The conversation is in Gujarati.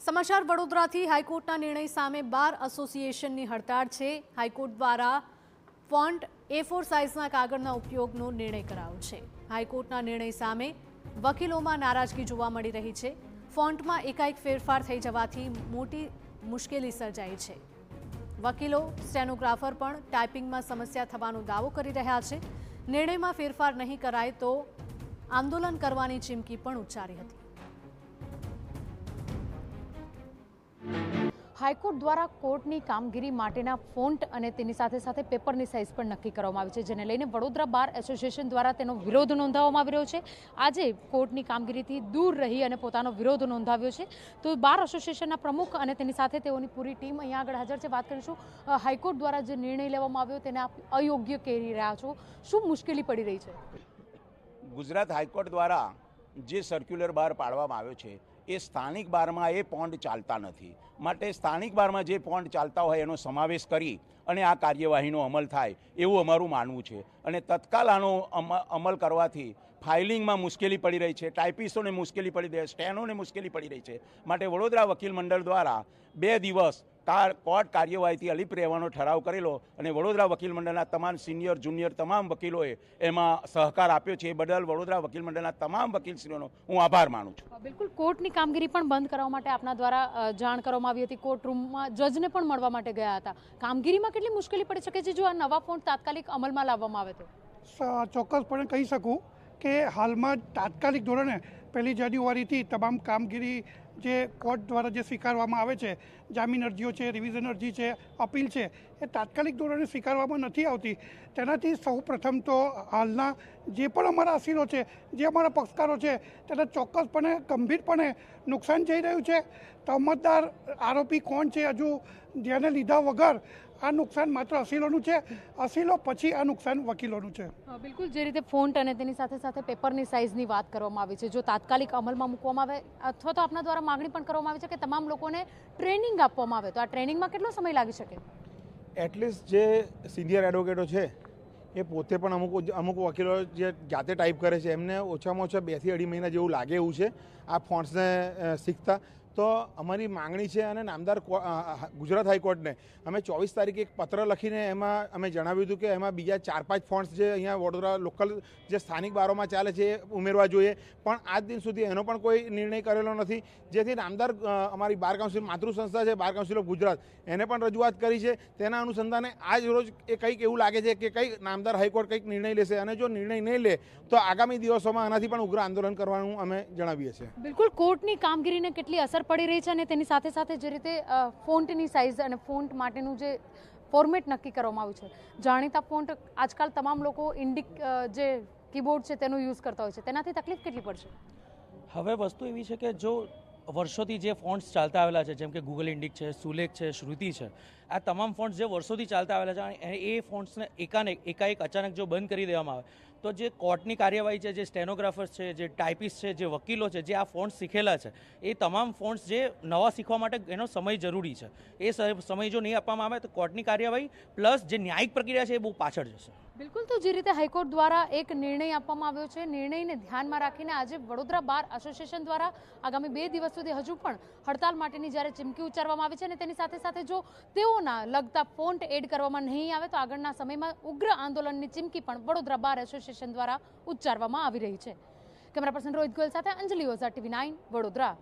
સમાચાર વડોદરાથી હાઈકોર્ટના નિર્ણય સામે બાર એસોસિએશનની હડતાળ છે। હાઈકોર્ટ દ્વારા ફોન્ટ A4 સાઇઝના કાગળના ઉપયોગનો નિર્ણય કરાયો છે। હાઈકોર્ટના નિર્ણય સામે વકીલોમાં નારાજગી જોવા મળી રહી છે। ફોન્ટમાં એકાએક ફેરફાર થઈ જવાથી મોટી મુશ્કેલી સર્જાઈ છે। વકીલો સ્ટેનોગ્રાફર પણ ટાઈપિંગમાં સમસ્યા થવાનો દાવો કરી રહ્યા છે। નિર્ણયમાં ફેરફાર નહીં કરાય તો આંદોલન કરવાની ચીમકી પણ ઉચ્ચારી હતી। હાઈકોર્ટ દ્વારા કોર્ટની કામગીરી માટેના ફોન્ટ અને તેની સાથે સાથે પેપરની સાઇઝ પણ નક્કી કરવામાં આવી છે, જેને લઈને વડોદરા બાર એસોસિએશન દ્વારા તેનો વિરોધ નોંધાવવામાં આવી રહ્યો છે। આજે કોર્ટની કામગીરીથી દૂર રહી અને પોતાનો વિરોધ નોંધાવ્યો છે। તો બાર એસોસિએશનના પ્રમુખ અને તેની સાથે તેઓની પૂરી ટીમ અહીંયા આગળ હાજર છે। વાત કરીશું, હાઈકોર્ટ દ્વારા જે નિર્ણય લેવામાં આવ્યો તેને આપ અયોગ્ય કહી રહ્યા છો, શું મુશ્કેલી પડી રહી છે? ગુજરાત હાઈકોર્ટ દ્વારા જે સર્ક્યુલર બહાર પાડવામાં આવ્યો છે એ સ્થાનિક બારમાં એ ફોન્ટ ચાલતા નથી, માટે સ્થાનિક બારમાં જે ફોન્ટ ચાલતા હોય એનો સમાવેશ કરી અને આ કાર્યવાહીનો અમલ થાય એવું અમારું માનવું છે। અને તત્કાલ આનો અમલ કરવાથી ફાઇલિંગમાં મુશ્કેલી પડી રહી છે, ટાઈપિસ્ટોને મુશ્કેલી પડી રહી છે, સ્ટેનોને મુશ્કેલી પડી રહી છે। માટે વડોદરા વકીલ મંડળ દ્વારા 2 દિવસ કોર્ટ કાર્યવાહીથી અલિપ્ત રહેવાનો ઠરાવ કરેલો અને વડોદરા વકીલ મંડળના તમામ સિનિયર જુનિયર તમામ વકીલોએ એમાં સહકાર આપ્યો છે। એ બદલ વડોદરા વકીલ મંડળના તમામ વકીલશ્રીઓનો હું આભાર માનું છું। બિલકુલ, કોર્ટની કામગીરી પણ બંધ કરવા માટે આપના દ્વારા જાણ કરવામાં આવી હતી। કોર્ટ રૂમમાં જજને પણ મળવા માટે ગયા હતા। કામગીરીમાં કેટલી મુશ્કેલી પડી શકે છે જો આ નવા ફોન્ટ તાત્કાલિક અમલમાં લાવવામાં આવે તો? ચોક્કસપણે કહી શકું કે હાલમાં તાત્કાલિક ધોરણે 1 જાન્યુઆરીથી તમામ કામગીરી જે કોર્ટ દ્વારા જે સ્વીકારવામાં આવે છે, જામીન અરજીઓ છે, રિવિઝન અરજી છે, અપીલ છે, એ તાત્કાલિક ધોરણે સ્વીકારવામાં નથી આવતી। તેનાથી સૌ પ્રથમ તો હાલના જે પણ અમારા અસીલો છે, જે અમારા પક્ષકારો છે, તેને ચોક્કસપણે ગંભીરપણે નુકસાન જઈ રહ્યું છે। તહમતદાર આરોપી કોણ છે હજુ ધ્યાને લીધા વગર આ નુકસાન માત્ર અસીલોનું છે, અસીલો પછી આ નુકસાન વકીલોનું છે। બિલકુલ, જે રીતે ફોન્ટ અને તેની સાથે સાથે પેપરની સાઇઝની વાત કરવામાં આવી છે, જો તાત્કાલિક અમલમાં મૂકવામાં આવે અથવા તો આપના દ્વારા માગણી પણ કરવામાં આવી છે કે તમામ લોકોને ટ્રેનિંગ આપવામાં આવે, તો આ ટ્રેનિંગમાં કેટલો સમય લાગી શકે? એટલીસ્ટ જે સિનિયર એડવોકેટો છે એ પોતે પણ અમુક વકીલો જે જાતે ટાઈપ કરે છે એમને ઓછામાં ઓછા 2 થી 2.5 મહિના જેવું લાગે એવું છે આ ફોન્ટ્સને શીખતા। તો અમારી માંગણી છે અને નામદાર ગુજરાત હાઈકોર્ટને અમે 24 તારીખે એક પત્ર લખીને એમાં અમે જણાવ્યું હતું કે એમાં બીજા 4-5 ફોન્ટ્સ જે અહીંયા વડોદરા લોકલ જે સ્થાનિક બારોમાં ચાલે છે એ ઉમેરવા જોઈએ, પણ આજ દિન સુધી એનો પણ કોઈ નિર્ણય કરેલો નથી। જેથી નામદાર અમારી બાર કાઉન્સિલ માતૃ સંસ્થા છે બાર કાઉન્સિલ ઓફ ગુજરાત, એને પણ રજૂઆત કરી છે। તેના અનુસંધાને આજ રોજ એ કંઈક એવું લાગે છે કે કંઈક નામદાર હાઈકોર્ટ કંઈક નિર્ણય લેશે અને જો નિર્ણય નહીં લે તો આગામી દિવસોમાં આનાથી પણ ઉગ્ર આંદોલન કરવાનું અમે જણાવીએ છીએ। બિલકુલ, કોર્ટની કામગીરીને કેટલી અસર પડી રહી છે અને તેની સાથે સાથે જે રીતે ફોન્ટની સાઇઝ અને ફોન્ટ માટેનું જે ફોર્મેટ નક્કી કરવામાં આવ્યું છે, જાણીતા ફોન્ટ આજકાલ તમામ લોકો ઇન્ડિક જે કીબોર્ડ છે તેનો યુઝ કરતા હોય છે, તેનાથી તકલીફ કેટલી પડશે? હવે વસ્તુ એવી છે કે જો વર્ષોથી જે ફોન્ટ્સ ચાલતા આવેલા છે, જેમ કે ગૂગલ ઇન્ડિક છે, સુલેખ છે, શ્રુતિ છે, આ તમામ ફોન્ટ્સ જે વર્ષોથી ચાલતા આવેલા છે એ ફોન્ટ્સને એકાએક અચાનક જો બંધ કરી દેવામાં આવે તો જે કોર્ટની કાર્યવાહી છે, જે સ્ટેનોગ્રાફર્સ છે, જે ટાઈપિસ્ટ છે, જે વકીલો છે, જે આ ફોન્ટ્સ શીખેલા છે, એ તમામ ફોન્ટ્સ જે નવા શીખવા માટે એનો સમય જરૂરી છે, એ સમય જો નહીં આપવામાં આવે તો કોર્ટની કાર્યવાહી પ્લસ જે ન્યાયિક પ્રક્રિયા છે એ બહુ પાછળ જશે। બિલકુલ, તો જે રીતે હાઈકોર્ટ દ્વારા એક નિર્ણય આપવામાં આવ્યો છે, નિર્ણયને ધ્યાનમાં રાખીને આજે વડોદરા બાર એસોસિએશન દ્વારા આગામી 2 દિવસ સુધી હજુ પણ હડતાલ માટેની જ્યારે ચીમકી ઉચ્ચારવામાં આવી છે અને તેની સાથે સાથે જો તેઓના લગતા ફોન્ટ એડ કરવામાં નહીં આવે તો આગળના સમયમાં ઉગ્ર આંદોલનની ચીમકી પણ વડોદરા બાર એસોસિએશન દ્વારા ઉચ્ચારવામાં આવી રહી છે। કેમેરા પર્સન રોહિત ગોયલ સાથે અંજલિ ઓઝા, TV9 વડોદરા।